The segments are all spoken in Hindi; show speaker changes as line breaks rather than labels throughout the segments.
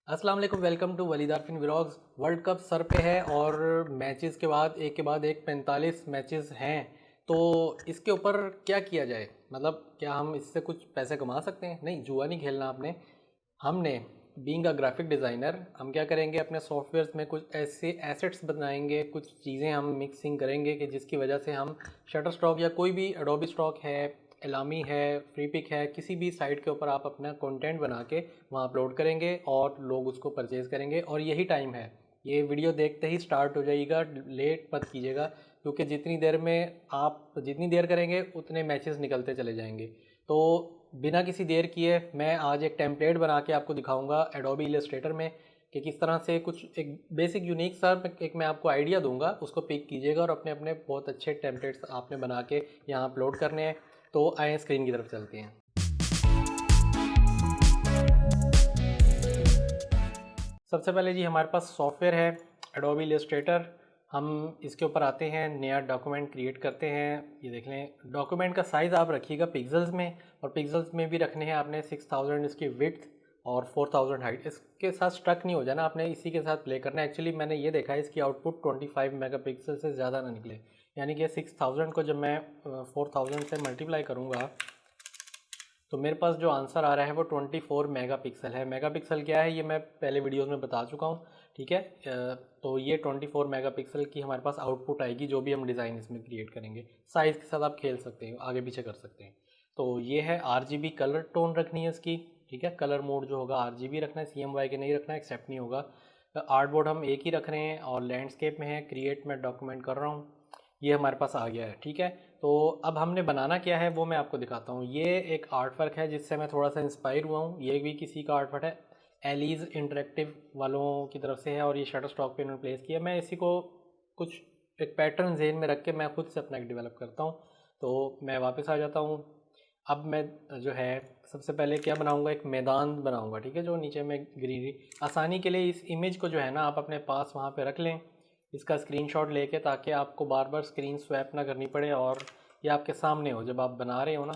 अस्सलाम वालेकुम, welcome to Waleed Arfin vlogs. World cup सर पे है और मैचेस के बाद एक 45 मैचेस हैं। तो इसके ऊपर क्या किया जाए, मतलब क्या हम इससे कुछ पैसे कमा सकते हैं? नहीं, जुआ नहीं खेलना आपने। हमने बीइंग अ ग्राफिक डिज़ाइनर हम क्या करेंगे, अपने सॉफ्टवेयर्स में कुछ ऐसे एसेट्स बनाएंगे, कुछ चीज़ें हम मिक्सिंग करेंगे कि जिसकी वजह से हम शटर स्टॉक या कोई भी एडोबी स्टॉक है, एलामी है, फ्रीपिक है, किसी भी साइट के ऊपर आप अपना कंटेंट बना के वहाँ अपलोड करेंगे और लोग उसको परचेज़ करेंगे। और यही टाइम है, ये वीडियो देखते ही स्टार्ट हो जाइएगा, लेट मत कीजिएगा, क्योंकि जितनी देर करेंगे उतने मैचेस निकलते चले जाएंगे। तो बिना किसी देर किए मैं आज एक टेम्पलेट बना के आपको दिखाऊंगा एडोबी इलस्ट्रेटर में कि किस तरह से कुछ एक बेसिक यूनिक सा एक मैं आपको आइडिया दूंगा, उसको पिक कीजिएगा और अपने अपने बहुत अच्छे टेम्पलेट्स आपने बना के यहाँ अपलोड करने हैं। तो आए स्क्रीन की तरफ चलते हैं। सबसे पहले जी हमारे पास सॉफ्टवेयर है एडोबी इलस्ट्रेटर। हम इसके ऊपर आते हैं, नया डॉक्यूमेंट क्रिएट करते हैं। ये देख लें, डॉक्यूमेंट का साइज़ आप रखिएगा पिक्सल्स में, और पिक्सल्स में भी रखने हैं आपने 6000 इसकी विड्थ और 4000 हाइट। इसके साथ स्ट्रक नहीं हो जाना, आपने इसी के साथ प्ले करना है। एक्चुअली मैंने ये देखा है इसकी आउटपुट 25 मेगापिक्सल से ज़्यादा ना निकले, यानी कि 6000 को जब मैं 4000 से मल्टीप्लाई करूँगा तो मेरे पास जो आंसर आ रहा है वो 24 मेगापिक्सल है। मेगापिक्सल क्या है ये मैं पहले वीडियोस में बता चुका हूँ, ठीक है। तो ये 24 मेगापिक्सल की हमारे पास आउटपुट आएगी जो भी हम डिज़ाइन इसमें क्रिएट करेंगे। साइज़ के साथ आप खेल सकते हैं, आगे पीछे कर सकते हैं। तो ये है RGB कलर टोन रखनी है इसकी, ठीक है। कलर मोड जो होगा RGB रखना है, CMYK नहीं रखना है, एक्सेप्ट नहीं होगा। आर्टबोर्ड हम एक ही रख रहे हैं और लैंडस्केप में है, क्रिएट में डॉक्यूमेंट कर रहा हूँ। ये हमारे पास आ गया है, ठीक है। तो अब हमने बनाना क्या है वो मैं आपको दिखाता हूँ। ये एक आर्ट वर्क है जिससे मैं थोड़ा सा इंस्पायर हुआ हूँ। ये भी किसी का आर्ट वर्क है, एलीज इंटरेक्टिव वालों की तरफ से है, और ये शटर स्टॉक पे इन्होंने प्लेस किया। मैं इसी को कुछ एक पैटर्न जहन में रख के मैं खुद से अपना एक डेवलप करता हूँ। तो मैं वापस आ जाता हूँ। अब मैं जो है सबसे पहले क्या बनाऊंगा, एक मैदान बनाऊंगा, ठीक है, जो नीचे में ग्रीनरी। आसानी के लिए इस इमेज को जो है ना आप अपने पास वहाँ पे रख लें, इसका स्क्रीनशॉट लेके, ताकि आपको बार बार स्क्रीन स्वैप ना करनी पड़े और ये आपके सामने हो जब आप बना रहे हो ना,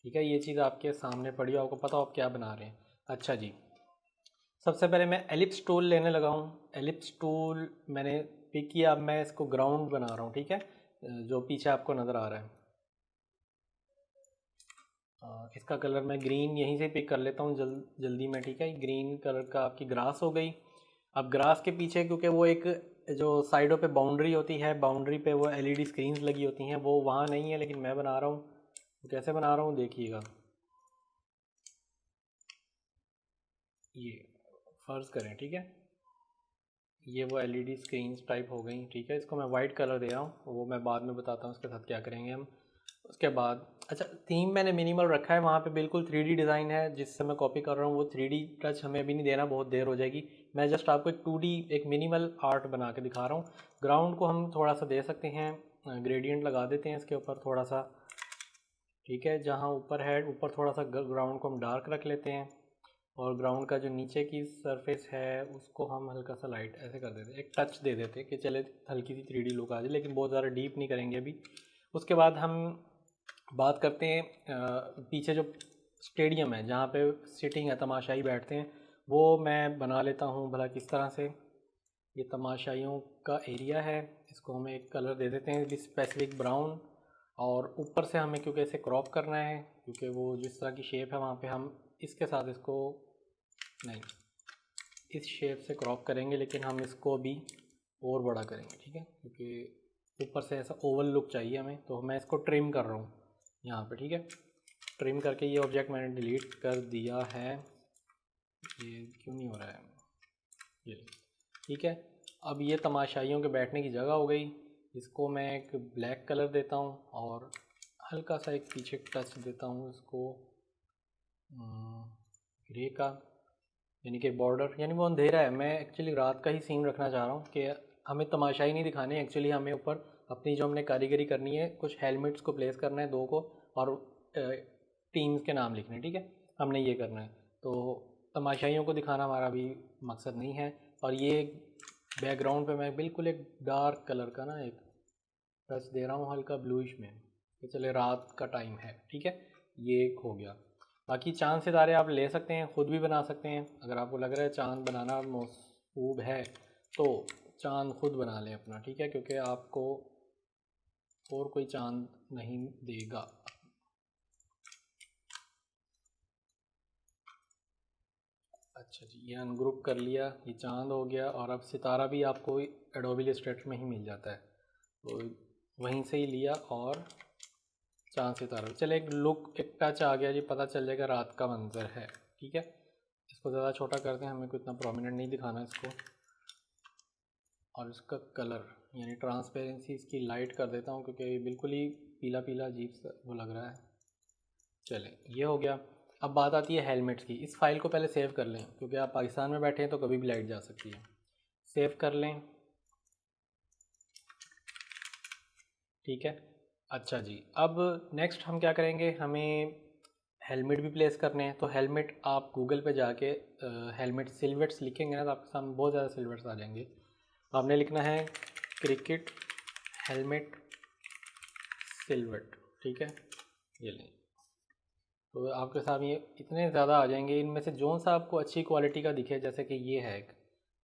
ठीक है। ये चीज़ आपके सामने पड़ी हो, आपको पता हो आप क्या बना रहे हैं। अच्छा जी, सबसे पहले मैं एलिप्स टूल लेने लगा हूँ। एलिप्स टूल मैंने पिक किया, अब मैं इसको ग्राउंड बना रहा हूँ, ठीक है, जो पीछे आपको नज़र आ रहा है। इसका कलर मैं ग्रीन यहीं से पिक कर लेता हूँ जल्दी में, ठीक है। ग्रीन कलर का आपकी ग्रास हो गई। अब ग्रास के पीछे क्योंकि वो एक जो साइडों पे बाउंड्री होती है, बाउंड्री पे वो LED स्क्रीन्स लगी होती हैं, वो वहाँ नहीं है, लेकिन मैं बना रहा हूँ। तो कैसे बना रहा हूँ देखिएगा। ये फ़र्ज़ करें, ठीक है, ये वो LED स्क्रीन्स टाइप हो गई, ठीक है। इसको मैं वाइट कलर दे रहा हूँ, वो मैं बाद में बताता हूँ उसके साथ क्या करेंगे हम। उसके बाद अच्छा, थीम मैंने मिनिमल रखा है, वहाँ पे बिल्कुल 3D डिज़ाइन है जिससे मैं कॉपी कर रहा हूँ। वो 3D टच हमें अभी नहीं देना, बहुत देर हो जाएगी। मैं जस्ट आपको एक 2D एक मिनिमल आर्ट बना के दिखा रहा हूँ। ग्राउंड को हम थोड़ा सा दे सकते हैं, ग्रेडियंट लगा देते हैं इसके ऊपर थोड़ा सा, ठीक है। जहाँ ऊपर है, ऊपर थोड़ा सा ग्राउंड को हम डार्क रख लेते हैं, और ग्राउंड का जो नीचे की सरफेस है उसको हम हल्का सा लाइट ऐसे कर देते हैं, एक टच दे देते हैं कि चले हल्की सी 3D लुक आ जाए, लेकिन बहुत ज़्यादा डीप नहीं करेंगे अभी। उसके बाद हम बात करते हैं पीछे जो स्टेडियम है जहाँ पे सिटिंग है, तमाशाई बैठते हैं, वो मैं बना लेता हूँ भला किस तरह से। ये तमाशाइयों का एरिया है, इसको हमें एक कलर दे देते हैं स्पेसिफिक ब्राउन। और ऊपर से हमें क्योंकि इसे क्रॉप करना है, क्योंकि वो जिस तरह की शेप है वहाँ पे हम इसके साथ इसको नहीं, इस शेप से क्रॉप करेंगे, लेकिन हम इसको अभी और बड़ा करेंगे, ठीक है, क्योंकि ऊपर से ऐसा ओवल लुक चाहिए हमें। तो मैं इसको ट्रिम कर रहा हूँ यहाँ पे, ठीक है। ट्रिम करके ये ऑब्जेक्ट मैंने डिलीट कर दिया है। ये क्यों नहीं हो रहा है, ये ठीक है। अब ये तमाशाइयों के बैठने की जगह हो गई। इसको मैं एक ब्लैक कलर देता हूँ और हल्का सा एक पीछे टच देता हूँ इसको ग्रे का, यानी कि बॉर्डर, यानी वो अंधेरा है। मैं एक्चुअली रात का ही सीन रखना चाह रहा हूँ कि हमें तमाशाई नहीं दिखाने, एक्चुअली हमें ऊपर अपनी जो हमने कारीगरी करनी है, कुछ हेलमेट्स को प्लेस करना है दो को, और टीम्स के नाम लिखने, ठीक है, हमने ये करना है। तो तमाशाइयों को दिखाना हमारा भी मकसद नहीं है। और ये बैकग्राउंड पे मैं बिल्कुल एक डार्क कलर का ना एक टच दे रहा हूँ, हल्का ब्लूइश में, कि चले रात का टाइम है, ठीक है। ये एक हो गया। बाकी चांद सितारे आप ले सकते हैं, ख़ुद भी बना सकते हैं। अगर आपको लग रहा है चांद बनाना मौसूब है तो चांद खुद बना लें अपना, ठीक है, क्योंकि आपको और कोई चांद नहीं देगा। अच्छा जी, ये अनग्रुप कर लिया, ये चांद हो गया। और अब सितारा भी आपको एडोबी इलस्ट्रेटर में ही मिल जाता है, तो वहीं से ही लिया और चांद सितारा। चले एक लुक, एक टच आ गया जी, पता चल जाएगा रात का मंजर है, ठीक है। इसको ज़्यादा छोटा करते हैं, हमें को इतना प्रोमिनेंट नहीं दिखाना इसको। और इसका कलर यानी ट्रांसपेरेंसी इसकी लाइट कर देता हूँ, क्योंकि बिल्कुल ही पीला पीला अजीब सा वो लग रहा है। चलें, ये हो गया। अब बात आती है हेलमेट्स की। इस फाइल को पहले सेव कर लें, क्योंकि आप पाकिस्तान में बैठे हैं तो कभी भी लाइट जा सकती है। सेव कर लें, ठीक है। अच्छा जी, अब नेक्स्ट हम क्या करेंगे, हमें हेलमेट भी प्लेस करने हैं। तो हेलमेट आप गूगल पे जाके हेलमेट सिल्वेट्स लिखेंगे ना, तो आपके सामने बहुत ज़्यादा सिल्वेट्स आ जाएंगे। आपने लिखना है क्रिकेट हेलमेट सिल्वेट, ठीक है, ये लें। तो आपके सामने ये इतने ज़्यादा आ जाएंगे, इनमें से जो सा आपको अच्छी क्वालिटी का दिखे, जैसे कि ये है,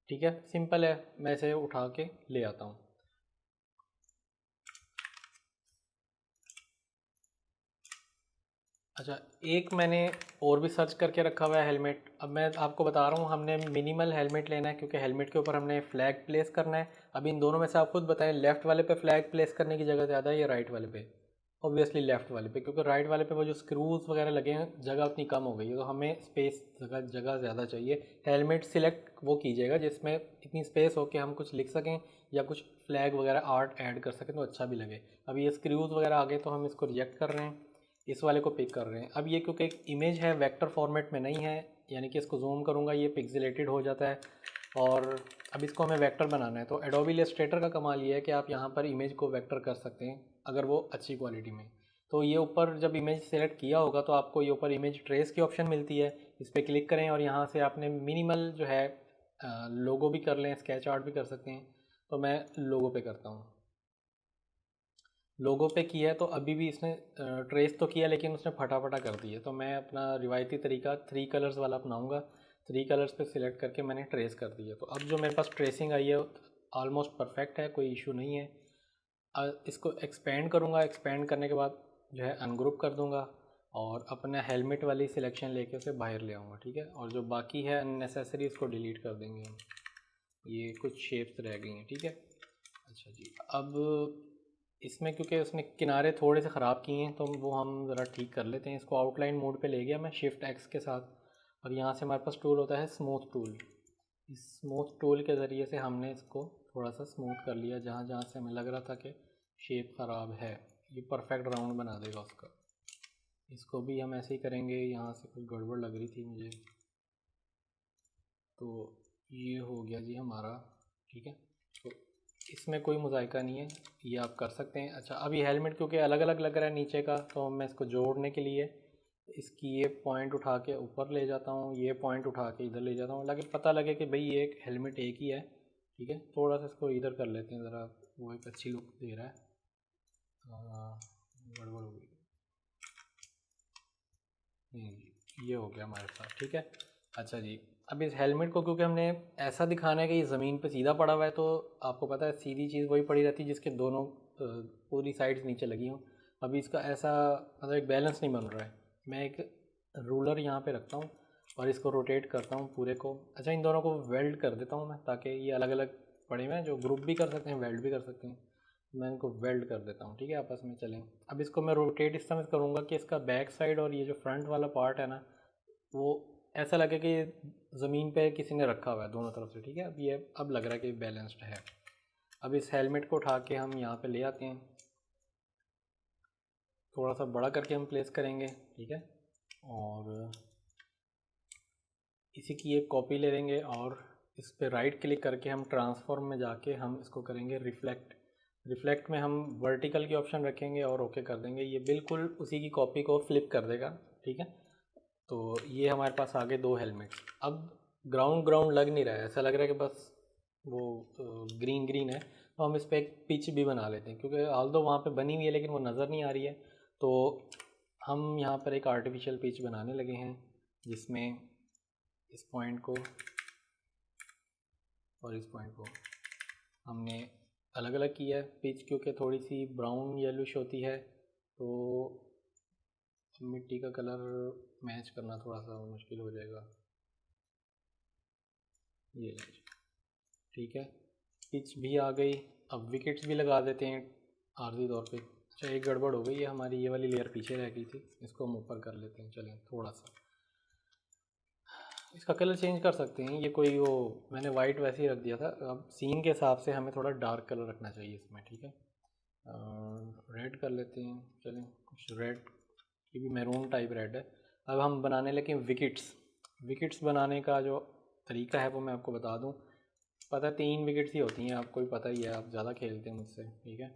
ठीक है, सिंपल है, मैं इसे उठा के ले आता हूँ। अच्छा, एक मैंने और भी सर्च करके रखा हुआ है हेलमेट। अब मैं आपको बता रहा हूँ, हमने मिनिमल हेलमेट लेना है, क्योंकि हेलमेट के ऊपर हमने फ्लैग प्लेस करना है। अब इन दोनों में से आप खुद बताएं, लेफ़्ट वाले पे फ्लैग प्लेस करने की जगह ज़्यादा है या राइट वाले पे? ऑब्वियसली लेफ़्ट वाले पे, क्योंकि राइट वाले पे वो जो स्क्रूज वगैरह लगे हैं, जगह उतनी कम हो गई है, तो हमें स्पेस जगह ज़्यादा चाहिए। हेलमेट सिलेक्ट वो कीजिएगा जिसमें इतनी स्पेस हो कि हम कुछ लिख सकें या कुछ फ्लैग वगैरह आर्ट ऐड कर सकें तो अच्छा भी लगे। अब ये स्क्रूज वगैरह आ गए तो हम इसको रिजेक्ट कर रहे हैं, इस वाले को पिक कर रहे हैं। अब ये क्योंकि एक इमेज है, वेक्टर फॉर्मेट में नहीं है, यानी कि इसको जूम करूँगा ये पिक्सेलेटेड हो जाता है। और अब इसको हमें वेक्टर बनाना है, तो एडोबी इलस्ट्रेटर का कमाल ये है कि आप यहाँ पर इमेज को वेक्टर कर सकते हैं अगर वो अच्छी क्वालिटी में। तो ये ऊपर जब इमेज सेलेक्ट किया होगा तो आपको ये ऊपर इमेज ट्रेस की ऑप्शन मिलती है, इस पर क्लिक करें और यहाँ से आपने मिनिमल जो है लोगो भी कर लें, स्केच आर्ट भी कर सकते हैं। तो मैं लोगो पे करता हूँ। लोगो पे किया है तो अभी भी इसने ट्रेस तो किया, लेकिन उसने फटाफटा कर दिया। तो मैं अपना रिवायती तरीका 3 कलर्स वाला अपनाऊंगा। 3 कलर्स पे सिलेक्ट करके मैंने ट्रेस कर दिया। तो अब जो मेरे पास ट्रेसिंग आई है ऑलमोस्ट परफेक्ट है, कोई इशू नहीं है। इसको एक्सपेंड करूँगा, एक्सपेंड करने के बाद जो है अनग्रुप कर दूँगा और अपना हेलमेट वाली सिलेक्शन लेके उसे बाहर ले आऊँगा, ठीक है। और जो बाकी है अननेसेसरी उसको डिलीट कर देंगे हम। ये कुछ शेप्स रह गई हैं, ठीक है। अच्छा जी, अब इसमें क्योंकि उसने किनारे थोड़े से ख़राब किए हैं तो वो हम ज़रा ठीक कर लेते हैं। इसको आउटलाइन मोड पे ले गया मैं शिफ्ट एक्स के साथ, और यहाँ से हमारे पास टूल होता है स्मूथ टूल। इस स्मूथ टूल के ज़रिए से हमने इसको थोड़ा सा स्मूथ कर लिया, जहाँ जहाँ से हमें लग रहा था कि शेप ख़राब है। ये परफेक्ट राउंड बना देगा उसका। इसको भी हम ऐसे ही करेंगे, यहाँ से कुछ गड़बड़ लग रही थी मुझे, तो ये हो गया जी हमारा, ठीक है। तो इसमें कोई मुज़ायका नहीं है, ये आप कर सकते हैं। अच्छा, अब ये हेलमेट क्योंकि अलग अलग लग रहा है नीचे का, तो मैं इसको जोड़ने के लिए इसकी ये पॉइंट उठा के ऊपर ले जाता हूँ, ये पॉइंट उठा के इधर ले जाता हूँ, ताकि पता लगे कि भाई ये एक हेलमेट एक ही है, ठीक है। थोड़ा सा इसको इधर कर लेते हैं ज़रा, वो एक अच्छी लुक दे रहा है। गड़बड़ हो गई, ये हो गया हमारे साथ, ठीक है। अच्छा जी, अब इस हेलमेट को क्योंकि हमने ऐसा दिखाना है कि ये ज़मीन पे सीधा पड़ा हुआ है, तो आपको पता है सीधी चीज़ वही पड़ी रहती है जिसके दोनों पूरी साइड्स नीचे लगी हों। अभी इसका ऐसा मतलब एक बैलेंस नहीं बन रहा है। मैं एक रूलर यहाँ पे रखता हूँ और इसको रोटेट करता हूँ पूरे को। अच्छा, इन दोनों को वेल्ड कर देता हूँ मैं, ताकि ये अलग अलग पड़े हुए हैं, जो ग्रुप भी कर सकते हैं वेल्ड भी कर सकते हैं। मैं इनको वेल्ड कर देता हूँ, ठीक है, आपस में चलें। अब इसको मैं रोटेट इस तरह से करूँगा कि इसका बैक साइड और ये जो फ्रंट वाला पार्ट है ना, वो ऐसा लगे कि ज़मीन पे किसी ने रखा हुआ है दोनों तरफ से, ठीक है। अब ये अब लग रहा है कि बैलेंस्ड है। अब इस हेलमेट को उठा के हम यहाँ पे ले आते हैं, थोड़ा सा बड़ा करके हम प्लेस करेंगे, ठीक है। और इसी की एक कॉपी ले लेंगे और इस पर राइट क्लिक करके हम ट्रांसफॉर्म में जाके हम इसको करेंगे रिफ्लेक्ट। रिफ्लेक्ट में हम वर्टिकल की ऑप्शन रखेंगे और ओके कर देंगे। ये बिल्कुल उसी की कॉपी को फ्लिप कर देगा, ठीक है। तो ये हमारे पास आ गए 2 हेलमेट। अब ग्राउंड ग्राउंड लग नहीं रहा है, ऐसा लग रहा है कि बस वो ग्रीन ग्रीन है। तो हम इस पर एक पिच भी बना लेते हैं, क्योंकि ऑल्दो वहाँ पे बनी हुई है लेकिन वो नज़र नहीं आ रही है। तो हम यहाँ पर एक आर्टिफिशियल पिच बनाने लगे हैं जिसमें इस पॉइंट को और इस पॉइंट को हमने अलग अलग किया है। पिच क्योंकि थोड़ी सी ब्राउन येलोइश होती है तो मिट्टी का कलर मैच करना थोड़ा सा मुश्किल हो जाएगा। ये ठीक है, पिच भी आ गई। अब विकेट्स भी लगा देते हैं आर्जी तौर पे। अच्छा, एक गड़बड़ हो गई है, हमारी ये वाली लेयर पीछे रह गई थी, इसको हम ऊपर कर लेते हैं। चलें, थोड़ा सा इसका कलर चेंज कर सकते हैं। ये कोई वो मैंने वाइट वैसे ही रख दिया था। अब सीन के हिसाब से हमें थोड़ा डार्क कलर रखना चाहिए इसमें, ठीक है। रेड कर लेते हैं, चलें कुछ रेड, ये भी मैरून टाइप रेड है। अब हम बनाने लगे विकेट्स। विकेट्स बनाने का जो तरीका है वो मैं आपको बता दूं। पता है 3 विकेट्स ही होती हैं, आपको भी पता ही है, आप ज़्यादा खेलते हैं मुझसे, ठीक है।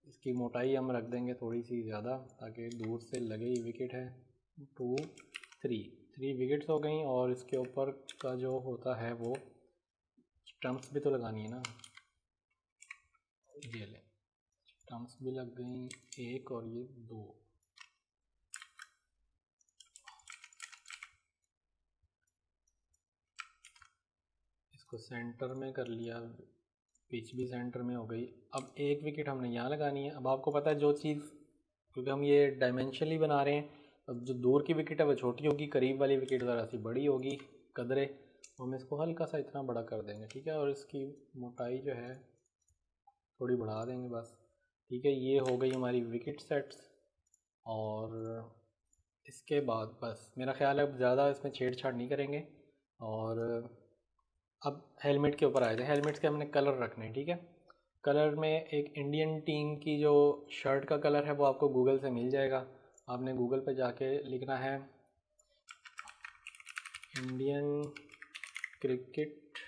इसकी मोटाई हम रख देंगे थोड़ी सी ज़्यादा ताकि दूर से लगे ही विकेट है। 2 3 विकेट्स हो गई। और इसके ऊपर का जो होता है वो स्टम्प्स भी तो लगानी है ना। ये ले, स्टम्प्स भी लग गई, एक और ये 2। इसको सेंटर में कर लिया, पिच भी सेंटर में हो गई। अब एक विकेट हमने यहाँ लगानी है। अब आपको पता है जो चीज़, क्योंकि हम ये डायमेंशनली बना रहे हैं, अब जो दूर की विकेट है वो छोटी होगी, करीब वाली विकेट ज़रा सी बड़ी होगी कदरे, तो हम इसको हल्का सा इतना बड़ा कर देंगे, ठीक है। और इसकी मोटाई जो है थोड़ी बढ़ा देंगे बस, ठीक है। ये हो गई हमारी विकेट सेट्स। और इसके बाद बस मेरा ख्याल है अब ज़्यादा इसमें छेड़छाड़ नहीं करेंगे। और अब हेलमेट के ऊपर आए थे। हेलमेट्स के हमने कलर रखने हैं, ठीक है। कलर में एक इंडियन टीम की जो शर्ट का कलर है वो आपको गूगल से मिल जाएगा। आपने गूगल पे जाके लिखना है इंडियन क्रिकेट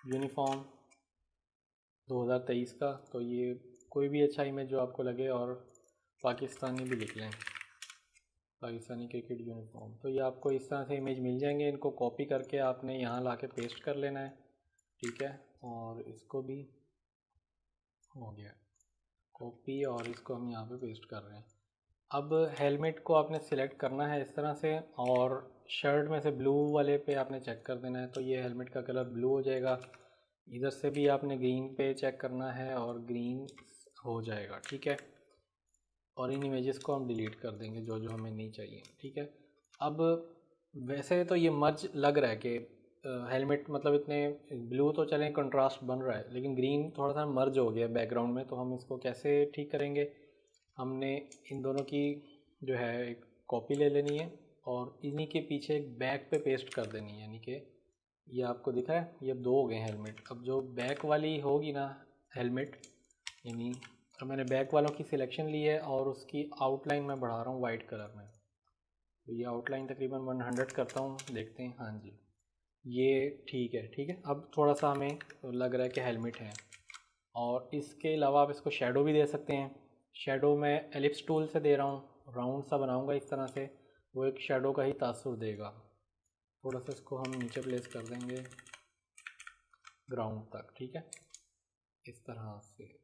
यूनिफॉर्म 2023 का। तो ये कोई भी अच्छा इमेज जो आपको लगे, और पाकिस्तानी भी लिख लें, पाकिस्तानी क्रिकेट यूनिफॉर्म। तो ये आपको इस तरह से इमेज मिल जाएंगे। इनको कॉपी करके आपने यहाँ ला के पेस्ट कर लेना है, ठीक है। और इसको भी हो गया कॉपी, और इसको हम यहाँ पे पेस्ट कर रहे हैं। अब हेलमेट को आपने सिलेक्ट करना है इस तरह से, और शर्ट में से ब्लू वाले पे आपने चेक कर देना है, तो ये हेलमेट का कलर ब्लू हो जाएगा। इधर से भी आपने ग्रीन पे चेक करना है और ग्रीन हो जाएगा, ठीक है। और इन इमेजेस को हम डिलीट कर देंगे जो जो हमें नहीं चाहिए, ठीक है। अब वैसे तो ये मर्ज लग रहा है कि हेलमेट मतलब इतने ब्लू तो चलें कंट्रास्ट बन रहा है, लेकिन ग्रीन थोड़ा सा मर्ज हो गया बैकग्राउंड में। तो हम इसको कैसे ठीक करेंगे, हमने इन दोनों की जो है एक कॉपी ले लेनी है और इन्हीं के पीछे एक बैक पे पेस्ट कर देनी है। यानी कि ये आपको दिखा है, ये अब 2 हो गए हेलमेट। अब जो बैक वाली होगी ना हेलमेट, यानी अब मैंने बैक वालों की सिलेक्शन ली है और उसकी आउटलाइन मैं बढ़ा रहा हूँ वाइट कलर में। तो ये आउटलाइन तकरीबन 100 करता हूँ, देखते हैं। हाँ जी, ये ठीक है, ठीक है। अब थोड़ा सा हमें लग रहा है कि हेलमेट है। और इसके अलावा आप इसको शेडो भी दे सकते हैं। शेडो मैं एलिप्स टूल से दे रहा हूँ, राउंड सा बनाऊँगा इस तरह से, वो एक शेडो का ही तासुर देगा। थोड़ा सा इसको हम नीचे प्लेस कर देंगे ग्राउंड तक, ठीक है, इस तरह से।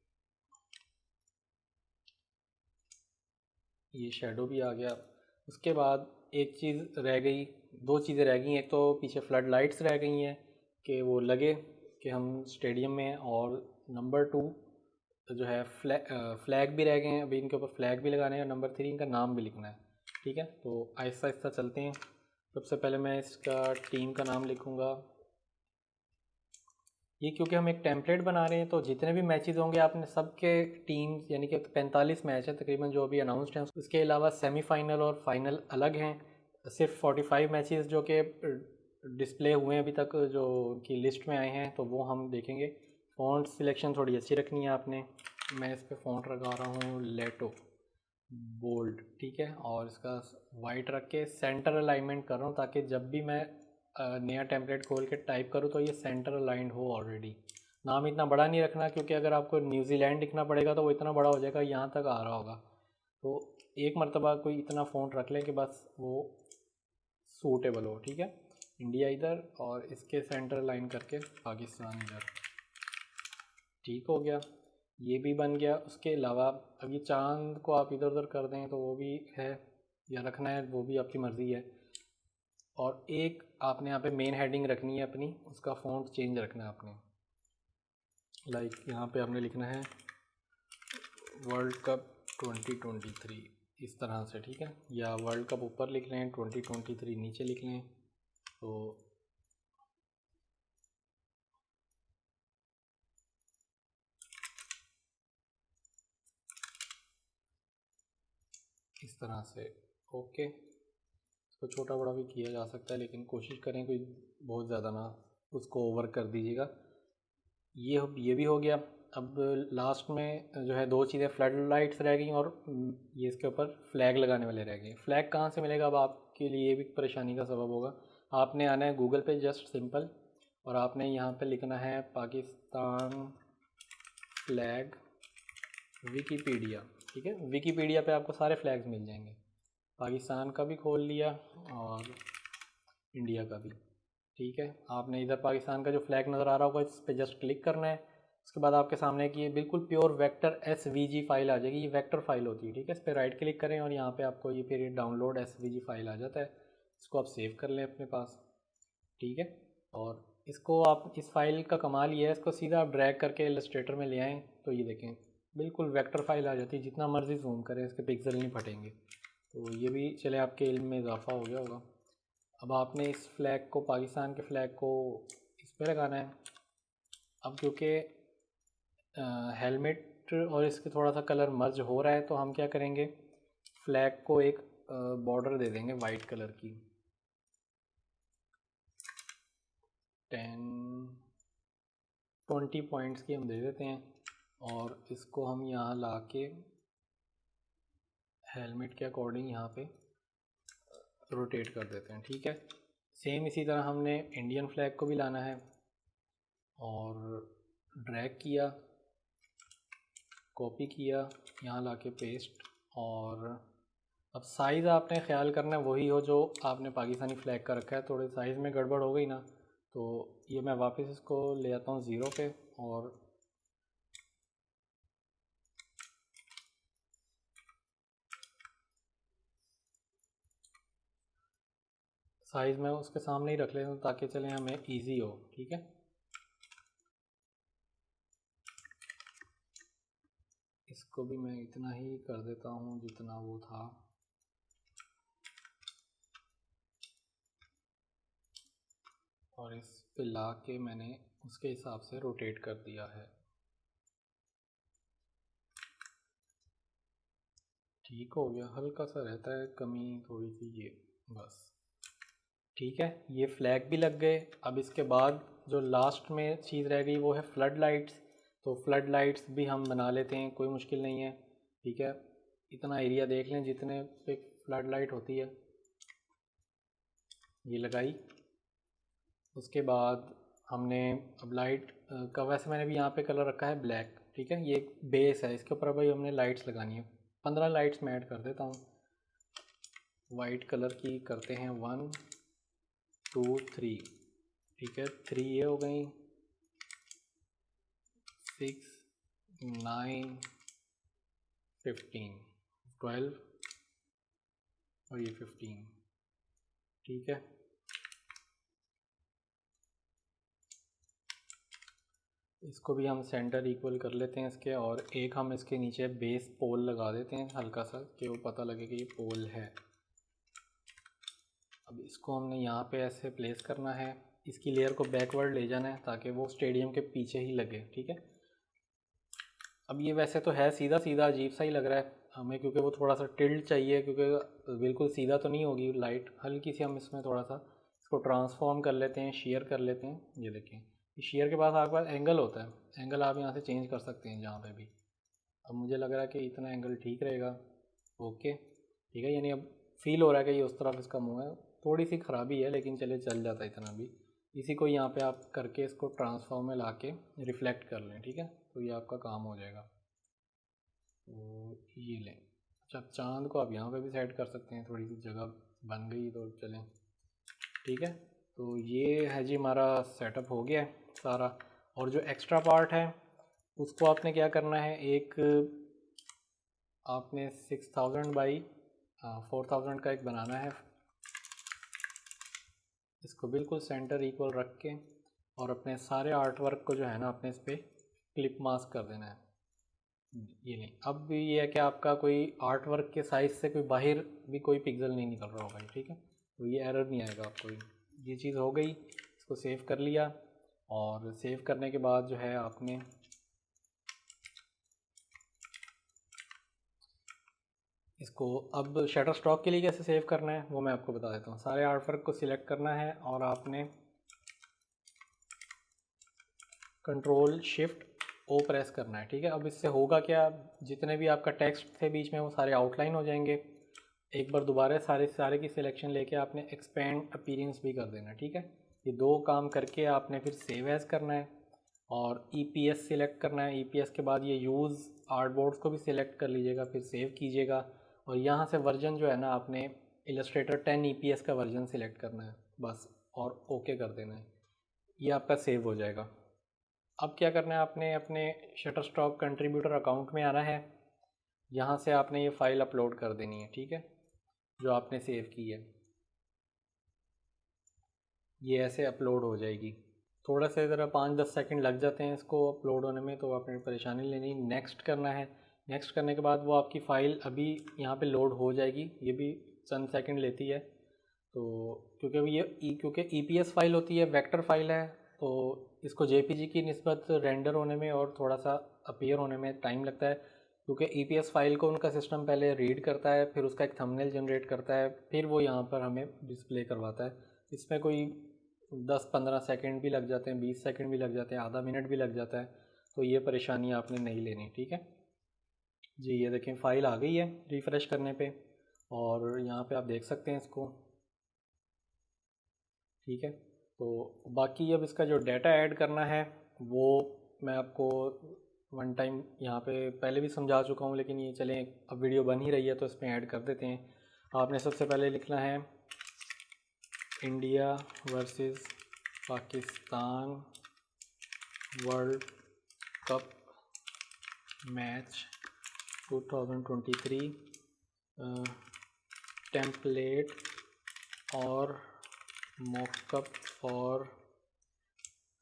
ये शेडो भी आ गया। उसके बाद एक चीज़ रह गई, 2 चीज़ें रह गई। एक तो पीछे फ्लड लाइट्स रह गई हैं कि वो लगे कि हम स्टेडियम में। और नंबर 2 जो है फ्लैग भी रह गए हैं, अभी इनके ऊपर फ्लैग भी लगाने हैं। और नंबर 3 इनका नाम भी लिखना है, ठीक है। तो आहिस्ता आहिस्ता चलते हैं। सबसे पहले मैं इसका टीम का नाम लिखूँगा। ये क्योंकि हम एक टेम्पलेट बना रहे हैं तो जितने भी मैचेस होंगे आपने सबके टीम्स, यानी कि 45 मैच है तकरीबन जो अभी अनाउंसड हैं। उसके अलावा सेमीफाइनल और फाइनल अलग हैं। सिर्फ 45 मैचेस जो कि डिस्प्ले हुए हैं अभी तक, जो उनकी लिस्ट में आए हैं, तो वो हम देखेंगे। फ़ॉन्ट सिलेक्शन थोड़ी अच्छी रखनी है आपने। मैं इस पर फ़ॉन्ट लगा रहा हूँ लेटो बोल्ड, ठीक है। और इसका वाइट रख के सेंटर अलाइनमेंट कर रहा हूँ ताकि जब भी मैं नया टेम्पलेट खोल के टाइप करूँ तो ये सेंटर अलाइंड हो ऑलरेडी। नाम इतना बड़ा नहीं रखना, क्योंकि अगर आपको न्यूजीलैंड लिखना पड़ेगा तो वो इतना बड़ा हो जाएगा, यहाँ तक आ रहा होगा। तो एक मरतबा कोई इतना फ़ॉन्ट रख लें कि बस वो सूटेबल हो, ठीक है। इंडिया इधर और इसके सेंटर लाइन करके पाकिस्तान इधर, ठीक हो गया, ये भी बन गया। उसके अलावा अब ये चांद को आप इधर उधर कर दें तो वो भी है। या रखना है वो भी आपकी मर्ज़ी है। और एक आपने यहाँ पे मेन हेडिंग रखनी है अपनी, उसका फ़ॉन्ट चेंज रखना है आपने। लाइक यहाँ पे आपने लिखना है वर्ल्ड कप 2023 इस तरह से, ठीक है। या वर्ल्ड कप ऊपर लिख लें, 2023 नीचे लिख लें। तो इस तरह से, ओके। इसको छोटा बड़ा भी किया जा सकता है, लेकिन कोशिश करें कोई बहुत ज़्यादा ना उसको ओवर कर दीजिएगा। ये भी हो गया। अब लास्ट में जो है दो चीज़ें, फ्लड लाइट्स रह गई और ये इसके ऊपर फ्लैग लगाने वाले रह गए। फ्लैग कहाँ से मिलेगा, अब आपके लिए भी परेशानी का सबब होगा। आपने आना है गूगल पे, जस्ट सिंपल, और आपने यहाँ पे लिखना है पाकिस्तान फ्लैग विकीपीडिया, ठीक है। विकीपीडिया पे आपको सारे फ्लैग्स मिल जाएंगे, पाकिस्तान का भी खोल लिया और इंडिया का भी, ठीक है। आपने इधर पाकिस्तान का जो फ्लैग नज़र आ रहा होगा इस पर जस्ट क्लिक करना है। उसके बाद आपके सामने की ये बिल्कुल प्योर वेक्टर SVG फाइल आ जाएगी। ये वेक्टर फाइल होती है, ठीक है। इस पर राइट क्लिक करें और यहाँ पे आपको ये फिर डाउनलोड SVG फाइल आ जाता है। इसको आप सेव कर लें अपने पास, ठीक है। और इसको आप, इस फाइल का कमाल ये है, इसको सीधा आप ड्रैग करके इलस्ट्रेटर में ले आएँ तो ये देखें बिल्कुल वेक्टर फाइल आ जाती है। जितना मर्ज़ी जूम करें इसके पिक्सल नहीं फटेंगे। तो ये भी चले आपके इल्म में इजाफा हो गया होगा। अब आपने इस फ्लैग को, पाकिस्तान के फ्लैग को इस पर लगाना है। अब क्योंकि हेलमेट और इसके थोड़ा सा कलर मर्ज हो रहा है, तो हम क्या करेंगे, फ्लैग को एक बॉर्डर दे देंगे वाइट कलर की, 20 पॉइंट्स की हम दे देते हैं। और इसको हम यहाँ ला के हेलमेट के अकॉर्डिंग यहाँ पे रोटेट कर देते हैं, ठीक है। सेम इसी तरह हमने इंडियन फ्लैग को भी लाना है और ड्रैग किया, कॉपी किया, यहाँ लाके पेस्ट। और अब साइज़ आपने ख्याल करना है वही हो जो आपने पाकिस्तानी फ्लैग का रखा है। थोड़े साइज़ में गड़बड़ हो गई ना, तो ये मैं वापस इसको ले आता हूँ 0 पे, और साइज़ मैं उसके सामने ही रख लेता हूँ ताकि चलें हमें ईजी हो, ठीक है। इसको भी मैं इतना ही कर देता हूँ जितना वो था। और इस पे ला के मैंने उसके हिसाब से रोटेट कर दिया है, ठीक हो गया। हल्का सा रहता है कमी थोड़ी सी, ये बस, ठीक है। ये फ्लैग भी लग गए। अब इसके बाद जो लास्ट में चीज़ रह गई वो है फ्लड लाइट्स। तो फ्लड लाइट्स भी हम बना लेते हैं, कोई मुश्किल नहीं है, ठीक है। इतना एरिया देख लें जितने पे फ्लड लाइट होती है, ये लगाई। उसके बाद हमने अब लाइट का, वैसे मैंने भी यहाँ पे कलर रखा है ब्लैक, ठीक है। ये एक बेस है, इसके ऊपर भाई हमने लाइट्स लगानी है। 15 लाइट्स मैं ऐड कर देता हूँ। वाइट कलर की करते हैं 1 2 3, ठीक है। 3 ये हो गई, 6 9 15 12 और ये 15, ठीक है। इसको भी हम सेंटर इक्वल कर लेते हैं इसके, और एक हम इसके नीचे बेस पोल लगा देते हैं हल्का सा, कि वो पता लगे कि ये पोल है। अब इसको हमने यहाँ पे ऐसे प्लेस करना है, इसकी लेयर को बैकवर्ड ले जाना है ताकि वो स्टेडियम के पीछे ही लगे, ठीक है। अब ये वैसे तो है सीधा सीधा, अजीब सा ही लग रहा है हमें, क्योंकि वो थोड़ा सा टिल्ट चाहिए, क्योंकि बिल्कुल सीधा तो नहीं होगी लाइट। हल्की सी हम इसमें थोड़ा सा इसको ट्रांसफॉर्म कर लेते हैं, शेयर कर लेते हैं। ये देखें, शेयर के पास आपके पास एंगल होता है, एंगल आप यहाँ से चेंज कर सकते हैं जहाँ पे भी। अब मुझे लग रहा है कि इतना एंगल ठीक रहेगा, ओके, ठीक है। यानी अब फील हो रहा है कि ये उस तरफ इसका मुँह है, थोड़ी सी ख़राबी है लेकिन चले चल जाता है इतना भी। इसी को यहाँ पे आप करके इसको ट्रांसफॉर्म में ला के रिफ़्लेक्ट कर लें, ठीक है। तो ये आपका काम हो जाएगा। तो ये लें। अच्छा, चांद को आप यहाँ पे भी सेट कर सकते हैं, थोड़ी सी जगह बन गई तो चलें, ठीक है। तो ये है जी, हमारा सेटअप हो गया है सारा। और जो एक्स्ट्रा पार्ट है उसको आपने क्या करना है, एक आपने 6000 बाई 4000 का एक बनाना है। इसको बिल्कुल सेंटर इक्वल रख के और अपने सारे आर्ट वर्क को जो है ना अपने इस पर क्लिप मास्क कर देना है। ये नहीं, अब भी ये है कि आपका कोई आर्ट वर्क के साइज से कोई बाहर भी कोई पिक्सल नहीं निकल रहा होगा, ठीक है, तो ये एरर नहीं आएगा आपको। ये चीज़ हो गई, इसको सेव कर लिया और सेव करने के बाद जो है आपने इसको अब शटर स्टॉक के लिए कैसे सेव करना है वो मैं आपको बता देता हूँ। सारे आर्ट वर्क को सिलेक्ट करना है और आपने कंट्रोल शिफ्ट ओ प्रेस करना है, ठीक है। अब इससे होगा क्या, जितने भी आपका टेक्स्ट थे बीच में वो सारे आउटलाइन हो जाएंगे। एक बार दोबारा सारे की सिलेक्शन लेके आपने एक्सपेंड अपीयरेंस भी कर देना, ठीक है। ये दो काम करके आपने फिर सेव एज करना है और ईपीएस सिलेक्ट करना है। ईपीएस के बाद ये यूज़ आर्टबोर्ड्स को भी सिलेक्ट कर लीजिएगा, फिर सेव कीजिएगा और यहाँ से वर्जन जो है ना आपने इलस्ट्रेटर 10 ईपीएस का वर्जन सिलेक्ट करना है बस, और ओके कर देना है। ये आपका सेव हो जाएगा। अब क्या करना है, आपने अपने शटरस्टॉक कंट्रीब्यूटर अकाउंट में आना है। यहाँ से आपने ये फ़ाइल अपलोड कर देनी है, ठीक है, जो आपने सेव की है। ये ऐसे अपलोड हो जाएगी। थोड़ा सा ज़रा 5-10 सेकंड लग जाते हैं इसको अपलोड होने में, तो आपने परेशानी लेनी। नेक्स्ट करना है। नेक्स्ट करने के बाद वो आपकी फ़ाइल अभी यहाँ पे लोड हो जाएगी। ये भी चंद सेकंड लेती है, तो क्योंकि ईपीएस फाइल होती है, वेक्टर फाइल है, तो इसको जेपीजी की निस्बत रेंडर होने में और थोड़ा सा अपीयर होने में टाइम लगता है, क्योंकि ईपीएस फाइल को उनका सिस्टम पहले रीड करता है, फिर उसका एक थंबनेल जनरेट करता है, फिर वो यहाँ पर हमें डिस्प्ले करवाता है। इसमें कोई 10-15 सेकंड भी लग जाते हैं, 20 सेकंड भी लग जाते हैं, आधा मिनट भी लग जाता है, तो ये परेशानी आपने नहीं लेनी, ठीक है जी। ये देखें फ़ाइल आ गई है रिफ़्रेश करने पे, और यहाँ पे आप देख सकते हैं इसको, ठीक है। तो बाकी अब इसका जो डाटा ऐड करना है वो मैं आपको वन टाइम यहाँ पे पहले भी समझा चुका हूँ, लेकिन ये चलें अब वीडियो बन ही रही है तो इसमें ऐड कर देते हैं। आपने सबसे पहले लिखना है India versus Pakistan world cup match 2023 template और मॉकअप फॉर।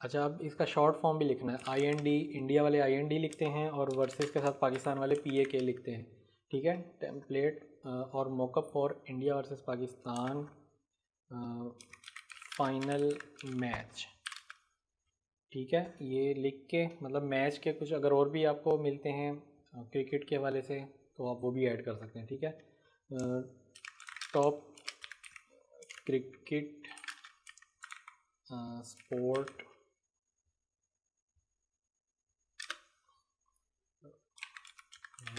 अच्छा, अब इसका शॉर्ट फॉर्म भी लिखना है। IND, इंडिया वाले IND लिखते हैं और वर्सेस के साथ पाकिस्तान वाले PAK लिखते हैं, ठीक है। टेम्पलेट और mock-up for India versus Pakistan final match, ठीक है। ये लिख के मतलब मैच के कुछ अगर और भी आपको मिलते हैं क्रिकेट के हवाले से तो आप वो भी ऐड कर सकते हैं, ठीक है। Top cricket sport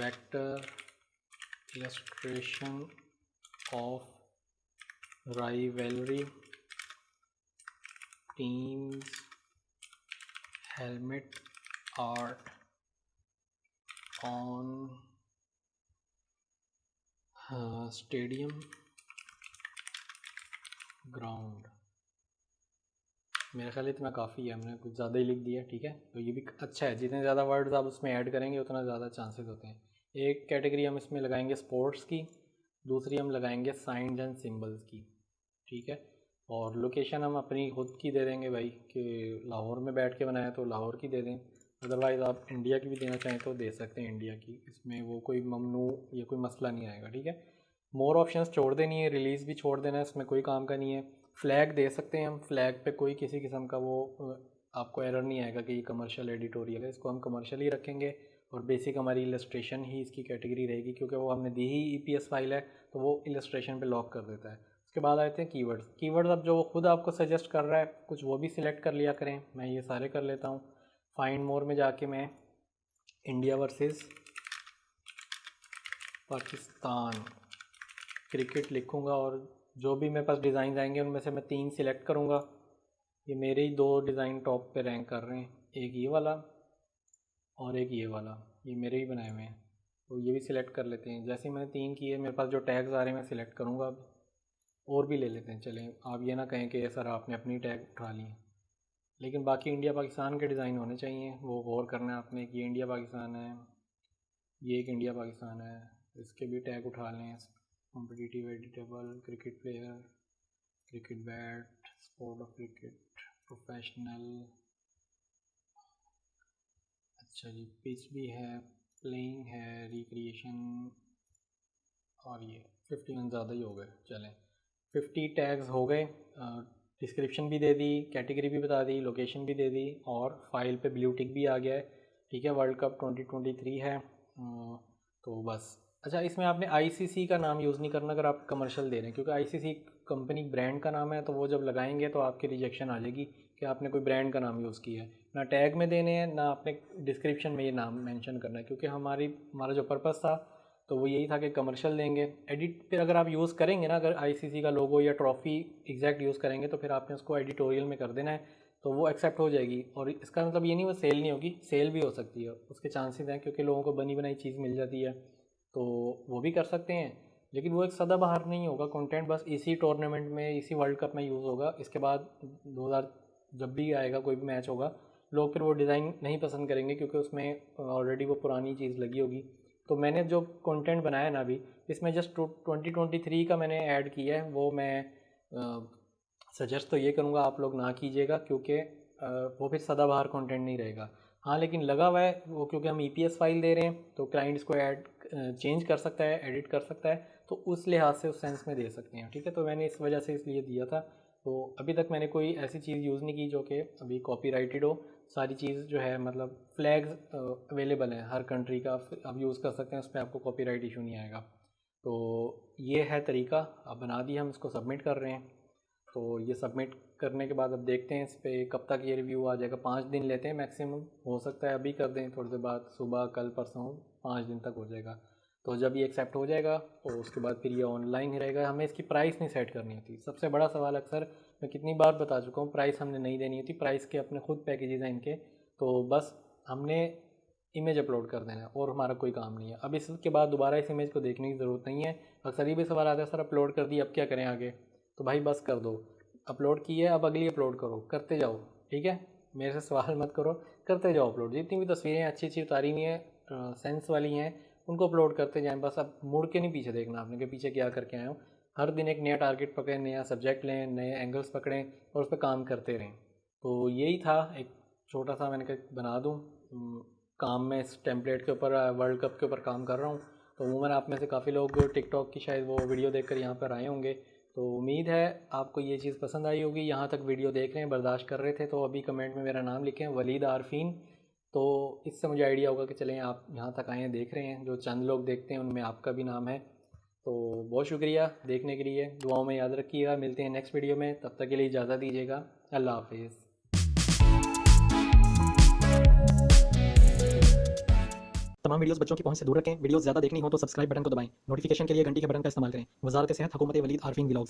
vector illustration of rivalry teams helmet art on stadium ground। मेरे ख्याल इतना काफ़ी है, हमने कुछ ज़्यादा ही लिख दिया, ठीक है। तो ये भी अच्छा है, जितने ज़्यादा वर्ड्स आप उसमें ऐड करेंगे उतना ज़्यादा चांसेस होते हैं। एक कैटेगरी हम इसमें लगाएंगे स्पोर्ट्स की, दूसरी हम लगाएंगे साइंस एंड सिंबल्स की, ठीक है। और लोकेशन हम अपनी खुद की दे देंगे भाई, कि लाहौर में बैठ के बनाया तो लाहौर की दे दें, अदरवाइज़ आप इंडिया की भी देना चाहें तो दे सकते हैं इंडिया की, इसमें वो कोई ममनू या कोई मसला नहीं आएगा, ठीक है। मोर ऑप्शंस छोड़ देनी है, रिलीज़ भी छोड़ देना है, इसमें कोई काम का नहीं है। फ्लैग दे सकते हैं हम, फ्लैग पे कोई किसी किस्म का वो आपको एरर नहीं आएगा कि ये कमर्शियल एडिटोरियल है, इसको हम कमर्शियल ही रखेंगे और बेसिक हमारी इलस्ट्रेशन ही इसकी कैटेगरी रहेगी, क्योंकि वो हमने दी ही EPS फाइल है तो वो इलस्ट्रेशन पे लॉक कर देता है। उसके बाद आते हैं कीवर्ड्स। कीवर्ड्स अब जो वो खुद आपको सजेस्ट कर रहा है कुछ वो भी सिलेक्ट कर लिया करें, मैं ये सारे कर लेता हूँ। फाइंड मोर में जाके मैं इंडिया वर्सेस पाकिस्तान क्रिकेट लिखूँगा और जो भी मेरे पास डिज़ाइन आएंगे उनमें से मैं 3 सिलेक्ट करूँगा। ये मेरे ही 2 डिज़ाइन टॉप पे रैंक कर रहे हैं, एक ये वाला और एक ये वाला, ये मेरे ही बनाए हुए हैं, तो ये भी सिलेक्ट कर लेते हैं। जैसे मैंने 3 किए, मेरे पास जो टैग्स आ रहे हैं मैं सिलेक्ट करूँगा। अब और भी ले लेते हैं, चलें आप ये ना कहें कि सर आपने अपनी टैग उठा ली, लेकिन बाकी इंडिया पाकिस्तान के डिज़ाइन होने चाहिए, वो गौर करना है आपने। ये इंडिया पाकिस्तान है, ये एक इंडिया पाकिस्तान है, इसके भी टैग उठा लें। Competitive, editable, cricket player, cricket bat, sport of cricket, professional. अच्छा जी, पिच भी है, प्लेइंग है, रिक्रिएशन, और ये 51 ज़्यादा ही हो गए। चलें, 50 टैग्स हो गए। डिस्क्रिप्शन भी दे दी, कैटेगरी भी बता दी, लोकेशन भी दे दी, और फाइल पे ब्लू टिक भी आ गया है। ठीक है, वर्ल्ड कप 2023 है। तो बस। अच्छा, इसमें आपने आईसीसी का नाम यूज़ नहीं करना अगर आप कमर्शियल दे रहे हैं, क्योंकि आईसीसी कंपनी ब्रांड का नाम है, तो वो जब लगाएंगे तो आपकी रिजेक्शन आ जाएगी कि आपने कोई ब्रांड का नाम यूज़ किया है। ना टैग में देने हैं, ना आपने डिस्क्रिप्शन में ये नाम मेंशन करना है, क्योंकि हमारा जो पर्पस था तो वो यही था कि कमर्शियल देंगे। एडिट फिर अगर आप यूज़ करेंगे ना, अगर आईसीसी का लोगो या ट्रॉफ़ी एग्जैक्ट यूज़ करेंगे, तो फिर आपने उसको एडिटोरियल में कर देना है, तो वो एक्सेप्ट हो जाएगी। और इसका मतलब ये नहीं वो सेल नहीं होगी, सेल भी हो सकती है, उसके चांसेस हैं, क्योंकि लोगों को बनी बनाई चीज़ मिल जाती है, तो वो भी कर सकते हैं। लेकिन वो एक सदाबहार नहीं होगा कंटेंट, बस इसी टूर्नामेंट में, इसी वर्ल्ड कप में यूज़ होगा। इसके बाद 2000 जब भी आएगा कोई भी मैच होगा, लोग फिर वो डिज़ाइन नहीं पसंद करेंगे, क्योंकि उसमें ऑलरेडी वो पुरानी चीज़ लगी होगी। तो मैंने जो कंटेंट बनाया ना अभी, इसमें जस्ट 2023 का मैंने ऐड किया है। वो मैं सजेस्ट तो ये करूँगा आप लोग ना कीजिएगा, क्योंकि वो फिर सदाबहार कंटेंट नहीं रहेगा। हाँ, लेकिन लगा हुआ है वो, क्योंकि हम ईपीएस फाइल दे रहे हैं, तो क्लाइंट इसको चेंज कर सकता है, एडिट कर सकता है, तो उस लिहाज से, उस सेंस में दे सकते हैं। ठीक है, तो मैंने इस वजह से इसलिए दिया था। तो अभी तक मैंने कोई ऐसी चीज़ यूज़ नहीं की जो कि अभी कॉपीराइटेड हो। सारी चीज़ जो है, मतलब फ्लैग्स अवेलेबल हैं हर कंट्री का, आप यूज़ कर सकते हैं, उस पर आपको कॉपीराइट इशू नहीं आएगा। तो ये है तरीका, अब बना दिया, हम इसको सबमिट कर रहे हैं। तो ये सबमिट करने के बाद अब देखते हैं इस पर कब तक ये रिव्यू आ जाएगा। 5 दिन लेते हैं मैक्सिमम, हो सकता है अभी कर दें, थोड़ी देर बाद, सुबह, कल, परसों, 5 दिन तक हो जाएगा। तो जब ये एक्सेप्ट हो जाएगा, तो उसके बाद फिर ये ऑनलाइन ही रहेगा। हमें इसकी प्राइस नहीं सेट करनी होती। सबसे बड़ा सवाल, अक्सर मैं कितनी बार बता चुका हूँ, प्राइस हमने नहीं देनी होती। प्राइस के अपने खुद पैकेजेस हैं इनके, तो बस हमने इमेज अपलोड कर देना है, और हमारा कोई काम नहीं है। अब इसके बाद दोबारा इस इमेज को देखने की ज़रूरत नहीं है। अक्सर ये भी सवाल आता है, सर अपलोड कर दी, अब क्या करें आगे? तो भाई बस कर दो, अपलोड की है, अब अगली अपलोड करो, करते जाओ। ठीक है, मेरे से सवाल मत करो, करते जाओ अपलोड। जितनी भी तस्वीरें अच्छी अच्छी उतारी हुई हैं, सेंस वाली हैं, उनको अपलोड करते जाएं। बस अब मुड़ के नहीं पीछे देखना आपने कि पीछे क्या करके आए हो। हर दिन एक नया टारगेट पकड़ें, नया सब्जेक्ट लें, नए एंगल्स पकड़ें, और उस पर काम करते रहें। तो यही था, एक छोटा सा मैंने कहा बना दूँ काम। में इस टेम्पलेट के ऊपर, वर्ल्ड कप के ऊपर काम कर रहा हूँ। तो उमूमन आप में से काफ़ी लोग टिकटॉक की शायद वो वीडियो देखकर यहाँ पर आए होंगे, तो उम्मीद है आपको ये चीज़ पसंद आई होगी। यहाँ तक वीडियो देख रहे हैं, बर्दाश्त कर रहे थे, तो अभी कमेंट में मेरा नाम लिखें, वलीद आरफीन। तो इससे मुझे आइडिया होगा कि चलें आप यहाँ तक आए हैं, देख रहे हैं। जो चंद लोग देखते हैं उनमें आपका भी नाम है। तो बहुत शुक्रिया देखने के लिए, दुआओं में याद रखिएगा। मिलते हैं नेक्स्ट वीडियो में, तब तक के लिए इजाज़त दीजिएगा। अल्लाह हाफिज़।
तमाम वीडियोस बच्चों की पहुंच से दूर रखें। वीडियोस ज़्यादा देखनी हो तो सब्सक्राइब बटन को दबाएं। नोटिफिकेशन के लिए घंटी के बटन का इस्तेमाल करें। वज़ारत सेहत, हुकूमत वलीद आरफीन व्लॉग्स।